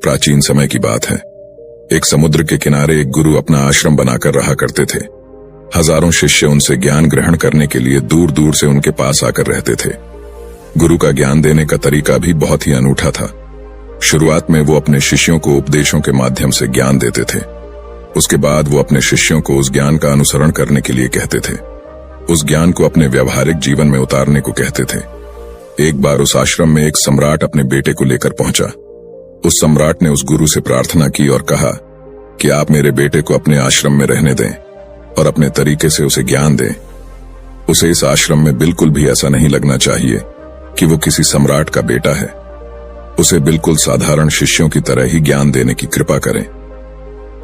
प्राचीन समय की बात है। एक समुद्र के किनारे एक गुरु अपना आश्रम बनाकर रहा करते थे। हजारों शिष्य उनसे ज्ञान ग्रहण करने के लिए दूर दूर से उनके पास आकर रहते थे। गुरु का ज्ञान देने का तरीका भी बहुत ही अनूठा था। शुरुआत में वो अपने शिष्यों को उपदेशों के माध्यम से ज्ञान देते थे। उसके बाद वो अपने शिष्यों को उस ज्ञान का अनुसरण करने के लिए कहते थे, उस ज्ञान को अपने व्यवहारिक जीवन में उतारने को कहते थे। एक बार उस आश्रम में एक सम्राट अपने बेटे को लेकर पहुंचा। उस सम्राट ने उस गुरु से प्रार्थना की और कहा कि आप मेरे बेटे को अपने आश्रम में रहने दें और अपने तरीके से उसे ज्ञान दें। उसे इस आश्रम में बिल्कुल भी ऐसा नहीं लगना चाहिए कि वो किसी सम्राट का बेटा है। उसे बिल्कुल साधारण शिष्यों की तरह ही ज्ञान देने की कृपा करें।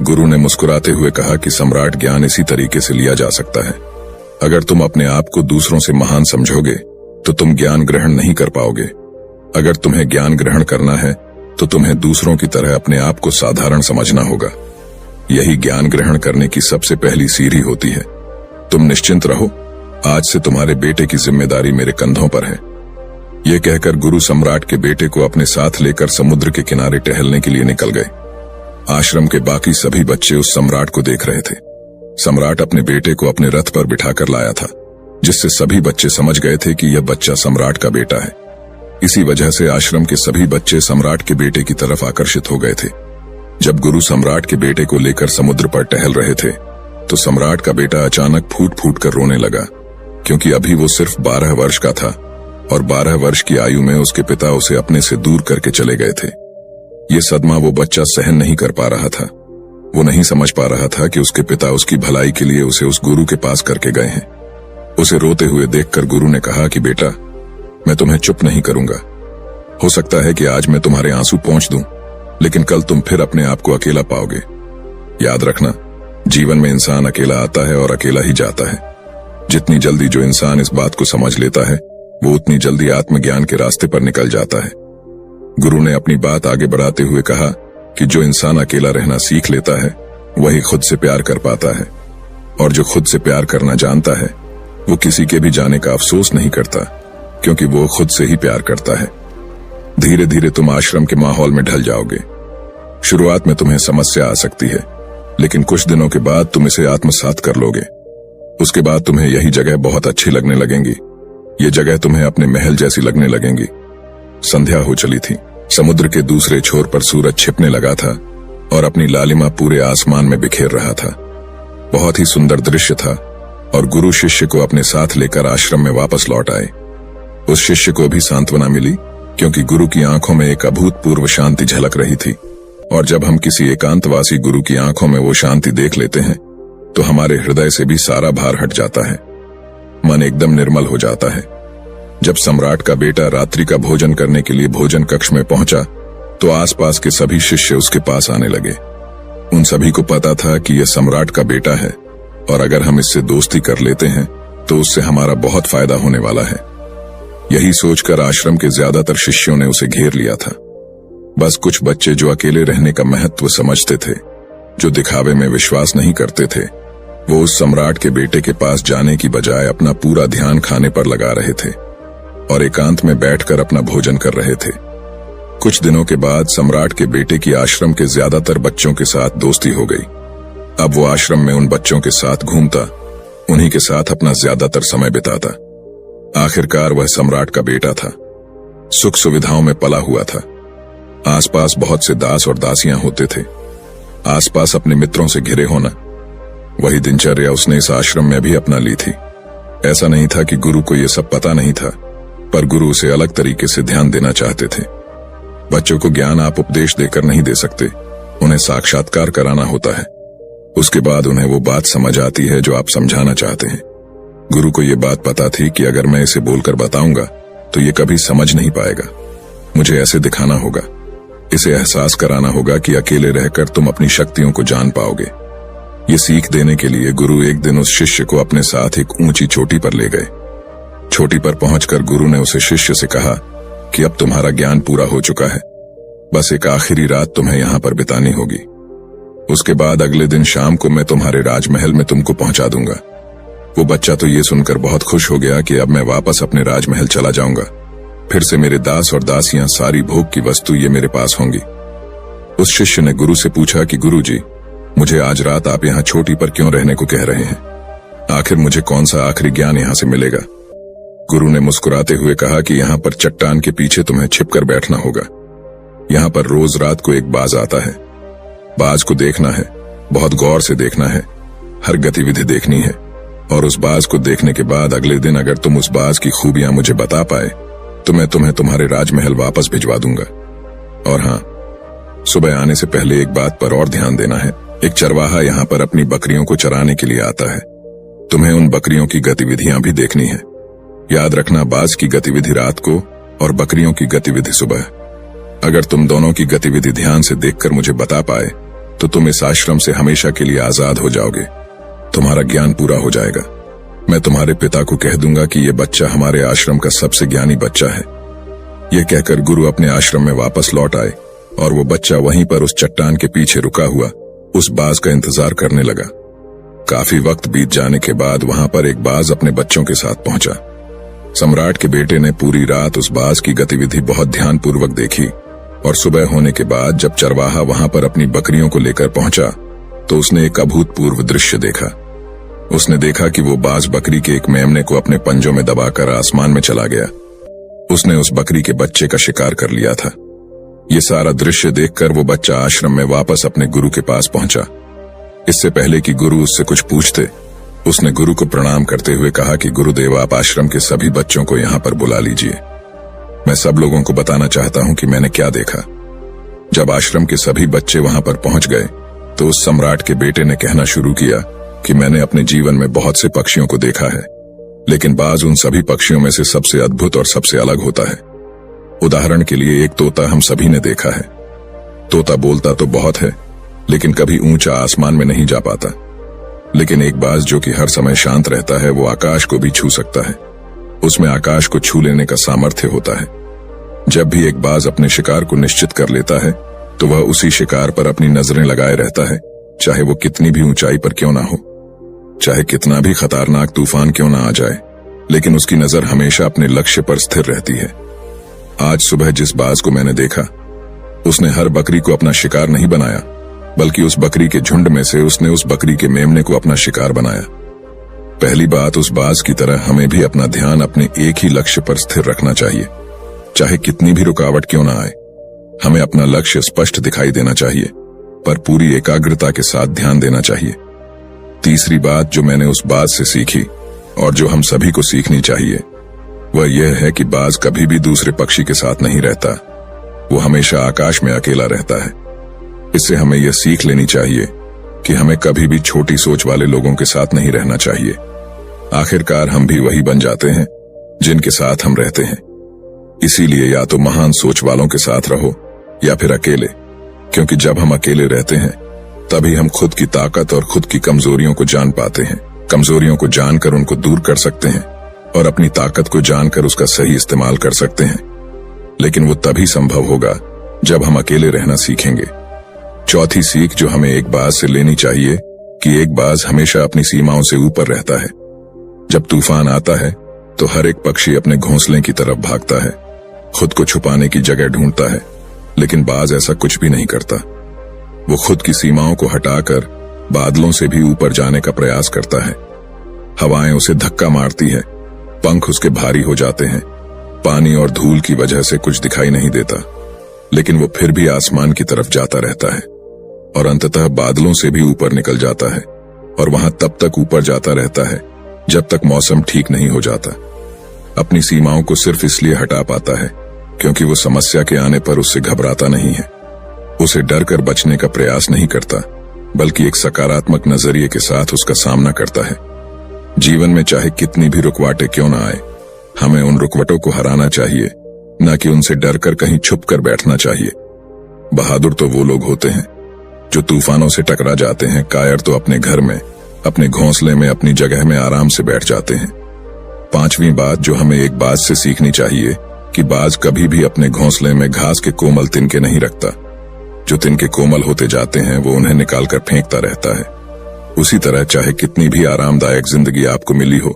गुरु ने मुस्कुराते हुए कहा कि सम्राट ज्ञान इसी तरीके से लिया जा सकता है। अगर तुम अपने आप को दूसरों से महान समझोगे तो तुम ज्ञान ग्रहण नहीं कर पाओगे। अगर तुम्हें ज्ञान ग्रहण करना है तो तुम्हें दूसरों की तरह अपने आप को साधारण समझना होगा। यही ज्ञान ग्रहण करने की सबसे पहली सीढ़ी होती है। तुम निश्चिंत रहो, आज से तुम्हारे बेटे की जिम्मेदारी मेरे कंधों पर है। यह कहकर गुरु सम्राट के बेटे को अपने साथ लेकर समुद्र के किनारे टहलने के लिए निकल गए। आश्रम के बाकी सभी बच्चे उस सम्राट को देख रहे थे। सम्राट अपने बेटे को अपने रथ पर बिठाकर लाया था, जिससे सभी बच्चे समझ गए थे कि यह बच्चा सम्राट का बेटा है। इसी वजह से आश्रम के सभी बच्चे सम्राट के बेटे की तरफ आकर्षित हो गए थे। जब गुरु सम्राट के बेटे को लेकर समुद्र पर टहल रहे थे तो सम्राट का बेटा अचानक फूट फूट कर रोने लगा, क्योंकि अभी वो सिर्फ 12 वर्ष का था और 12 वर्ष की आयु में उसके पिता उसे अपने से दूर करके चले गए थे। ये सदमा वो बच्चा सहन नहीं कर पा रहा था। वो नहीं समझ पा रहा था कि उसके पिता उसकी भलाई के लिए उसे उस गुरु के पास करके गए हैं। उसे रोते हुए देखकर गुरु ने कहा कि बेटा, मैं तुम्हें चुप नहीं करूंगा। हो सकता है कि आज मैं तुम्हारे आंसू पोंछ दूं, लेकिन कल तुम फिर अपने आप को अकेला पाओगे। याद रखना, जीवन में इंसान अकेला आता है और अकेला ही जाता है। जितनी जल्दी जो इंसान इस बात को समझ लेता है, वो उतनी जल्दी आत्मज्ञान के रास्ते पर निकल जाता है। गुरु ने अपनी बात आगे बढ़ाते हुए कहा कि जो इंसान अकेला रहना सीख लेता है, वही खुद से प्यार कर पाता है, और जो खुद से प्यार करना जानता है, वो किसी के भी जाने का अफसोस नहीं करता, क्योंकि वो खुद से ही प्यार करता है। धीरे धीरे तुम आश्रम के माहौल में ढल जाओगे। शुरुआत में तुम्हें समस्या आ सकती है, लेकिन कुछ दिनों के बाद तुम इसे आत्मसात कर लोगे। उसके बाद तुम्हें यही जगह बहुत अच्छी लगने लगेंगी। ये जगह तुम्हें अपने महल जैसी लगने लगेंगी। संध्या हो चली थी। समुद्र के दूसरे छोर पर सूरज छिपने लगा था और अपनी लालिमा पूरे आसमान में बिखेर रहा था। बहुत ही सुंदर दृश्य था और गुरु शिष्य को अपने साथ लेकर आश्रम में वापस लौट आए। उस शिष्य को भी सांत्वना मिली, क्योंकि गुरु की आंखों में एक अभूतपूर्व शांति झलक रही थी। और जब हम किसी एकांतवासी गुरु की आंखों में वो शांति देख लेते हैं तो हमारे हृदय से भी सारा भार हट जाता है। मन एकदम निर्मल हो जाता है। जब सम्राट का बेटा रात्रि का भोजन करने के लिए भोजन कक्ष में पहुंचा तो आसपास के सभी शिष्य उसके पास आने लगे। उन सभी को पता था कि यह सम्राट का बेटा है और अगर हम इससे दोस्ती कर लेते हैं तो उससे हमारा बहुत फायदा होने वाला है। यही सोचकर आश्रम के ज्यादातर शिष्यों ने उसे घेर लिया था। बस कुछ बच्चे जो अकेले रहने का महत्व समझते थे, जो दिखावे में विश्वास नहीं करते थे, वो उस सम्राट के बेटे के पास जाने की बजाय अपना पूरा ध्यान खाने पर लगा रहे थे और एकांत में बैठकर अपना भोजन कर रहे थे। कुछ दिनों के बाद सम्राट के बेटे की आश्रम के ज्यादातर बच्चों के साथ दोस्ती हो गई। अब वो आश्रम में उन बच्चों के साथ घूमता, उन्हीं के साथ अपना ज्यादातर समय बिताता। आखिरकार वह सम्राट का बेटा था, सुख सुविधाओं में पला हुआ था। आसपास बहुत से दास और दासियां होते थे। आसपास अपने मित्रों से घिरे होना, वही दिनचर्या उसने इस आश्रम में भी अपना ली थी। ऐसा नहीं था कि गुरु को यह सब पता नहीं था, पर गुरु उसे अलग तरीके से ध्यान देना चाहते थे। बच्चों को ज्ञान आप उपदेश देकर नहीं दे सकते, उन्हें साक्षात्कार कराना होता है। उसके बाद उन्हें वो बात समझ आती है जो आप समझाना चाहते हैं। गुरु को ये बात पता थी कि अगर मैं इसे बोलकर बताऊंगा तो ये कभी समझ नहीं पाएगा। मुझे ऐसे दिखाना होगा, इसे एहसास कराना होगा कि अकेले रहकर तुम अपनी शक्तियों को जान पाओगे। ये सीख देने के लिए गुरु एक दिन उस शिष्य को अपने साथ एक ऊंची चोटी पर ले गए। चोटी पर पहुंचकर गुरु ने उसे शिष्य से कहा कि अब तुम्हारा ज्ञान पूरा हो चुका है, बस एक आखिरी रात तुम्हें यहाँ पर बितानी होगी। उसके बाद अगले दिन शाम को मैं तुम्हारे राजमहल में तुमको पहुंचा दूंगा। वो बच्चा तो ये सुनकर बहुत खुश हो गया कि अब मैं वापस अपने राजमहल चला जाऊंगा। फिर से मेरे दास और दासियां, सारी भोग की वस्तु ये मेरे पास होंगी। उस शिष्य ने गुरु से पूछा कि गुरुजी, मुझे आज रात आप यहाँ चोटी पर क्यों रहने को कह रहे हैं? आखिर मुझे कौन सा आखिरी ज्ञान यहाँ से मिलेगा? गुरु ने मुस्कुराते हुए कहा कि यहाँ पर चट्टान के पीछे तुम्हें छिपकर बैठना होगा। यहाँ पर रोज रात को एक बाज आता है। बाज को देखना है, बहुत गौर से देखना है, हर गतिविधि देखनी है, और उस बाज को देखने के बाद अगले दिन अगर तुम उस बाज की खूबियां मुझे बता पाए तो मैं तुम्हें तुम्हारे राजमहल वापस भिजवा दूंगा। और हाँ, सुबह आने से पहले एक बात पर और ध्यान देना है। एक चरवाहा यहाँ पर अपनी बकरियों को चराने के लिए आता है। तुम्हें उन बकरियों की गतिविधियां भी देखनी है। याद रखना, बाज की गतिविधि रात को और बकरियों की गतिविधि सुबह। अगर तुम दोनों की गतिविधि ध्यान से देखकर मुझे बता पाए तो तुम इस आश्रम से हमेशा के लिए आजाद हो जाओगे। तुम्हारा ज्ञान पूरा हो जाएगा। मैं तुम्हारे पिता को कह दूंगा कि यह बच्चा हमारे आश्रम का सबसे ज्ञानी बच्चा है। यह कहकर गुरु अपने आश्रम में वापस लौट आए और वो बच्चा वहीं पर उस चट्टान के पीछे रुका हुआ उस बाज का इंतजार करने लगा। काफी वक्त बीत जाने के बाद वहां पर एक बाज अपने बच्चों के साथ पहुंचा। सम्राट के बेटे ने पूरी रात उस बाज की गतिविधि बहुत ध्यानपूर्वक देखी और सुबह होने के बाद जब चरवाहा वहां पर अपनी बकरियों को लेकर पहुंचा तो उसने एक अभूतपूर्व दृश्य देखा। उसने देखा कि वो बाज बकरी के एक मेमने को अपने पंजों में दबाकर आसमान में चला गया। उसने उस बकरी के बच्चे का शिकार कर लिया था। ये सारा दृश्य देखकर वो बच्चा आश्रम में वापस अपने गुरु के पास पहुंचा। इससे पहले कि गुरु उससे कुछ पूछते, उसने गुरु को प्रणाम करते हुए कहा कि गुरुदेव, आप आश्रम के सभी बच्चों को यहाँ पर बुला लीजिए। मैं सब लोगों को बताना चाहता हूँ कि मैंने क्या देखा। जब आश्रम के सभी बच्चे वहां पर पहुंच गए तो उस सम्राट के बेटे ने कहना शुरू किया कि मैंने अपने जीवन में बहुत से पक्षियों को देखा है, लेकिन बाज उन सभी पक्षियों में से सबसे अद्भुत और सबसे अलग होता है। उदाहरण के लिए एक तोता हम सभी ने देखा है। तोता बोलता तो बहुत है, लेकिन कभी ऊंचा आसमान में नहीं जा पाता। लेकिन एक बाज जो कि हर समय शांत रहता है, वो आकाश को भी छू सकता है। उसमें आकाश को छू लेने का सामर्थ्य होता है। जब भी एक बाज अपने शिकार को निश्चित कर लेता है तो वह उसी शिकार पर अपनी नजरें लगाए रहता है, चाहे वो कितनी भी ऊंचाई पर क्यों ना हो, चाहे कितना भी खतरनाक तूफान क्यों ना आ जाए, लेकिन उसकी नजर हमेशा अपने लक्ष्य पर स्थिर रहती है। आज सुबह जिस बाज को मैंने देखा, उसने हर बकरी को अपना शिकार नहीं बनाया, बल्कि उस बकरी के झुंड में से उसने उस बकरी के मेमने को अपना शिकार बनाया। पहली बात, उस बाज की तरह हमें भी अपना ध्यान अपने एक ही लक्ष्य पर स्थिर रखना चाहिए, चाहे कितनी भी रुकावट क्यों ना आए। हमें अपना लक्ष्य स्पष्ट दिखाई देना चाहिए, पर पूरी एकाग्रता के साथ ध्यान देना चाहिए। तीसरी बात जो मैंने उस बाज से सीखी और जो हम सभी को सीखनी चाहिए, वह यह है कि बाज कभी भी दूसरे पक्षी के साथ नहीं रहता, वो हमेशा आकाश में अकेला रहता है। इससे हमें यह सीख लेनी चाहिए कि हमें कभी भी छोटी सोच वाले लोगों के साथ नहीं रहना चाहिए। आखिरकार हम भी वही बन जाते हैं जिनके साथ हम रहते हैं। इसीलिए या तो महान सोच वालों के साथ रहो या फिर अकेले, क्योंकि जब हम अकेले रहते हैं तभी हम खुद की ताकत और खुद की कमजोरियों को जान पाते हैं। कमजोरियों को जानकर उनको दूर कर सकते हैं और अपनी ताकत को जानकर उसका सही इस्तेमाल कर सकते हैं। लेकिन वो तभी संभव होगा जब हम अकेले रहना सीखेंगे। चौथी सीख जो हमें एक बाज से लेनी चाहिए कि एक बाज हमेशा अपनी सीमाओं से ऊपर रहता है। जब तूफान आता है तो हर एक पक्षी अपने घोंसले की तरफ भागता है, खुद को छुपाने की जगह ढूंढता है, लेकिन बाज ऐसा कुछ भी नहीं करता। वो खुद की सीमाओं को हटाकर बादलों से भी ऊपर जाने का प्रयास करता है। हवाएं उसे धक्का मारती है, पंख उसके भारी हो जाते हैं, पानी और धूल की वजह से कुछ दिखाई नहीं देता, लेकिन वो फिर भी आसमान की तरफ जाता रहता है और अंततः बादलों से भी ऊपर निकल जाता है और वहां तब तक ऊपर जाता रहता है जब तक मौसम ठीक नहीं हो जाता। अपनी सीमाओं को सिर्फ इसलिए हटा पाता है क्योंकि वो समस्या के आने पर उससे घबराता नहीं है, उसे डर कर बचने का प्रयास नहीं करता, बल्कि एक सकारात्मक नजरिए के साथ उसका सामना करता है। जीवन में चाहे कितनी भी रुकावटें क्यों ना आए, हमें उन रुकावटों को हराना चाहिए, न कि उनसे डर कर कहीं छुप कर बैठना चाहिए। बहादुर तो वो लोग होते हैं जो तूफानों से टकरा जाते हैं, कायर तो अपने घर में, अपने घोंसले में, अपनी जगह में आराम से बैठ जाते हैं। पांचवी बात जो हमें एक बाज से सीखनी चाहिए कि बाज कभी भी अपने घोंसले में घास के कोमल तिनके नहीं रखता। जो तिनके कोमल होते जाते हैं वो उन्हें निकालकर फेंकता रहता है। उसी तरह चाहे कितनी भी आरामदायक जिंदगी आपको मिली हो,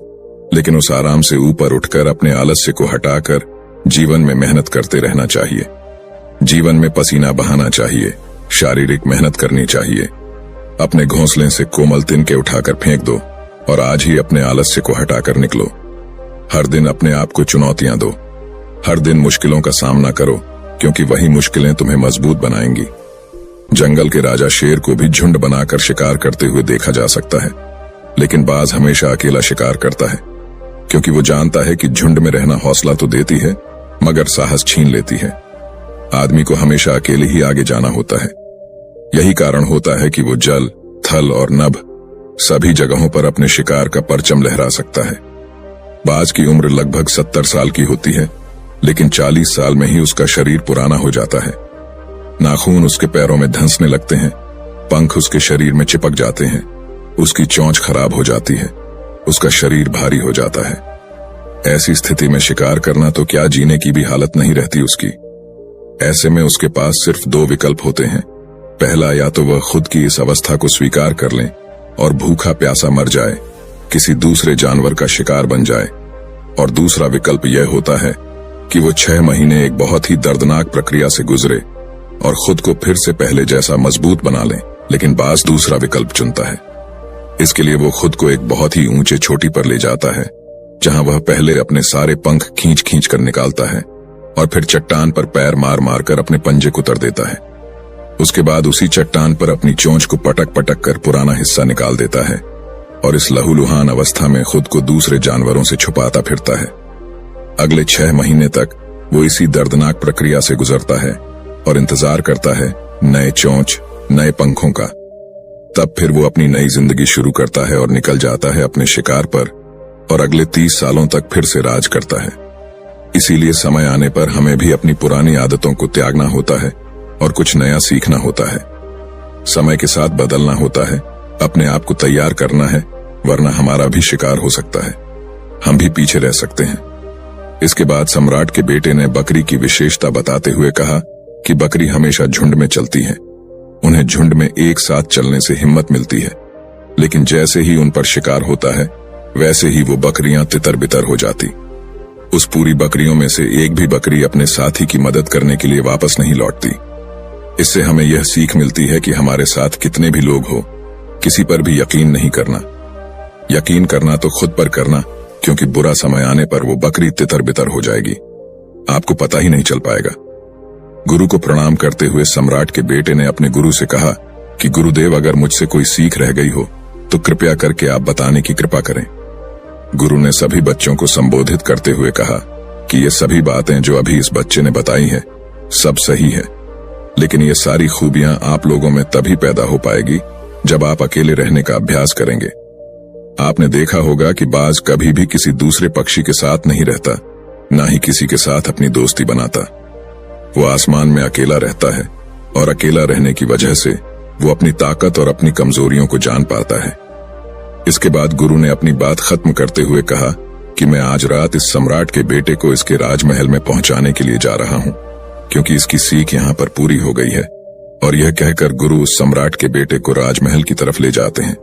लेकिन उस आराम से ऊपर उठकर अपने आलस्य को हटाकर जीवन में मेहनत करते रहना चाहिए। जीवन में पसीना बहाना चाहिए, शारीरिक मेहनत करनी चाहिए। अपने घोंसले से कोमल तिनके उठाकर फेंक दो और आज ही अपने आलस्य को हटाकर निकलो। हर दिन अपने आप को चुनौतियां दो। हर दिन मुश्किलों का सामना करो, क्योंकि वही मुश्किलें तुम्हें मजबूत बनाएंगी। जंगल के राजा शेर को भी झुंड बनाकर शिकार करते हुए देखा जा सकता है, लेकिन बाज हमेशा अकेला शिकार करता है, क्योंकि वो जानता है कि झुंड में रहना हौसला तो देती है, मगर साहस छीन लेती है। आदमी को हमेशा अकेले ही आगे जाना होता है। यही कारण होता है कि वो जल, थल और नभ सभी जगहों पर अपने शिकार का परचम लहरा सकता है। बाज की उम्र लगभग 70 साल की होती है, लेकिन 40 साल में ही उसका शरीर पुराना हो जाता है। नाखून उसके पैरों में धंसने लगते हैं, पंख उसके शरीर में चिपक जाते हैं, उसकी चोंच खराब हो जाती है, उसका शरीर भारी हो जाता है। ऐसी स्थिति में शिकार करना तो क्या, जीने की भी हालत नहीं रहती उसकी। ऐसे में उसके पास सिर्फ 2 विकल्प होते हैं। पहला, या तो वह खुद की इस अवस्था को स्वीकार कर लें और भूखा प्यासा मर जाए, किसी दूसरे जानवर का शिकार बन जाए, और दूसरा विकल्प यह होता है कि वो 6 महीने एक बहुत ही दर्दनाक प्रक्रिया से गुजरे और खुद को फिर से पहले जैसा मजबूत बना ले। लेकिन बाज दूसरा विकल्प चुनता है। इसके लिए वो खुद को एक बहुत ही ऊंचे चोटी पर ले जाता है, जहां वह पहले अपने सारे पंख खींच खींच कर निकालता है और फिर चट्टान पर पैर मार मार कर अपने पंजे कुतर देता है। उसके बाद उसी चट्टान पर अपनी चोंच को पटक पटक कर पुराना हिस्सा निकाल देता है और इस लहूलुहान अवस्था में खुद को दूसरे जानवरों से छुपाता फिरता है। अगले 6 महीने तक वो इसी दर्दनाक प्रक्रिया से गुजरता है और इंतजार करता है नए चोंच, नए पंखों का। तब फिर वो अपनी नई जिंदगी शुरू करता है और निकल जाता है अपने शिकार पर और अगले 30 सालों तक फिर से राज करता है। इसीलिए समय आने पर हमें भी अपनी पुरानी आदतों को त्यागना होता है और कुछ नया सीखना होता है। समय के साथ बदलना होता है, अपने आप को तैयार करना है, वरना हमारा भी शिकार हो सकता है, हम भी पीछे रह सकते हैं। इसके बाद सम्राट के बेटे ने बकरी की विशेषता बताते हुए कहा कि बकरी हमेशा झुंड में चलती है। उन्हें झुंड में एक साथ चलने से हिम्मत मिलती है, लेकिन जैसे ही उन पर शिकार होता है, वैसे ही वो बकरियां तितर बितर हो जाती। उस पूरी बकरियों में से एक भी बकरी अपने साथी की मदद करने के लिए वापस नहीं लौटती। इससे हमें यह सीख मिलती है कि हमारे साथ कितने भी लोग हो, किसी पर भी यकीन नहीं करना। यकीन करना तो खुद पर करना, क्योंकि बुरा समय आने पर वो बकरी तितर बितर हो जाएगी, आपको पता ही नहीं चल पाएगा। गुरु को प्रणाम करते हुए सम्राट के बेटे ने अपने गुरु से कहा कि गुरुदेव, अगर मुझसे कोई सीख रह गई हो तो कृपया करके आप बताने की कृपा करें। गुरु ने सभी बच्चों को संबोधित करते हुए कहा कि ये सभी बातें जो अभी इस बच्चे ने बताई हैं, सब सही है, लेकिन ये सारी खूबियां आप लोगों में तभी पैदा हो पाएगी जब आप अकेले रहने का अभ्यास करेंगे। आपने देखा होगा कि बाज कभी भी किसी दूसरे पक्षी के साथ नहीं रहता, ना ही किसी के साथ अपनी दोस्ती बनाता। वो आसमान में अकेला रहता है और अकेला रहने की वजह से वो अपनी ताकत और अपनी कमजोरियों को जान पाता है। इसके बाद गुरु ने अपनी बात खत्म करते हुए कहा कि मैं आज रात इस सम्राट के बेटे को इसके राजमहल में पहुंचाने के लिए जा रहा हूं, क्योंकि इसकी सीख यहां पर पूरी हो गई है। और यह कहकर गुरु उस सम्राट के बेटे को राजमहल की तरफ ले जाते हैं।